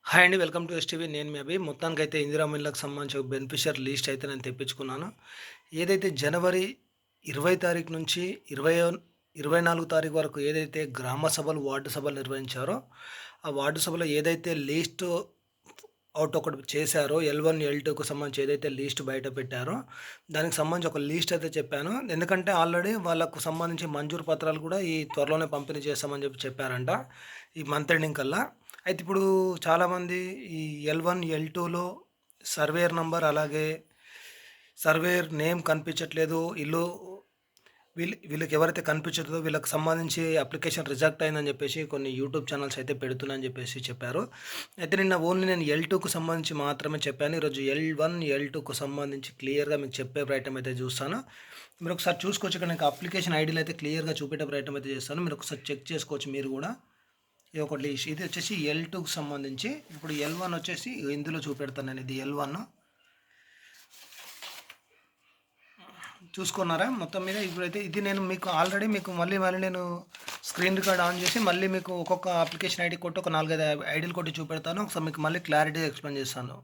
Hi అండి. Welcome to STV. నేను మీ అభి. మొత్తానికైతే ఇందిరా మిల్‌లకు సంబంధించి ఒక బెనిఫిషియరీ లిస్ట్ అయితే నేను తెప్పించుకున్నాను. ఏదైతే జనవరి 20 తారీఖు నుంచి 24 తారీఖు వరకు ఏదైతే గ్రామ సభలు, వార్డు సభలు నిర్వహించారో, ఆ వార్డు సభలో ఏదైతే లిస్ట్ ఔట్ ఒకటి చేశారో, L1, L2కు సంబంధించి ఏదైతే లిస్ట్ బయట పెట్టారో, దానికి సంబంధించి ఒక లిస్ట్ అయితే చెప్పాను. ఎందుకంటే ఆల్రెడీ వాళ్ళకు సంబంధించి మంజూరు పత్రాలు కూడా ఈ త్వరలోనే పంపిణీ చేస్తామని చెప్పారంట. ఈ మంత్ ఎండింగ్ కల్లా. అయితే ఇప్పుడు చాలామంది ఈ L1, L2లో సర్వేయర్ నంబర్ అలాగే సర్వేయర్ నేమ్ కనిపించట్లేదు. వీళ్ళకి ఎవరైతే కనిపించట్లేదో వీళ్ళకి సంబంధించి అప్లికేషన్ రిజెక్ట్ అయిందని చెప్పేసి కొన్ని యూట్యూబ్ ఛానల్స్ అయితే పెడుతున్నాయని చెప్పేసి చెప్పారు. అయితే నిన్న ఓన్లీ నేను L2కు సంబంధించి మాత్రమే చెప్పాను. ఈరోజు L1, L2కు సంబంధించి క్లియర్‌గా మీకు చెప్పే ప్రయత్నం అయితే చూస్తాను. మీరు ఒకసారి చూసుకోవచ్చు. ఇక్కడ నాకు అప్లికేషన్ ఐడీలు అయితే క్లియర్‌గా చూపెట్టే ప్రయత్నం అయితే చేస్తాను. మీరు ఒకసారి చెక్ చేసుకోవచ్చు మీరు కూడా. ఇది ఒక లిస్ట్. ఇది వచ్చేసి L2కి సంబంధించి. ఇప్పుడు L1 వచ్చేసి ఇందులో చూపెడతాను నేను. ఇది L1 చూసుకున్నారా మొత్తం మీద. ఇప్పుడైతే ఇది నేను మీకు ఆల్రెడీ మీకు మళ్ళీ నేను స్క్రీన్ రికార్డ్ ఆన్ చేసి మళ్ళీ మీకు ఒక్కొక్క అప్లికేషన్ ఐడి కొట్టి ఒక 4, 5 ఐడీలు కొట్టి చూపెడతాను. ఒకసారి మీకు మళ్ళీ క్లారిటీగా ఎక్స్ప్లెయిన్ చేస్తాను.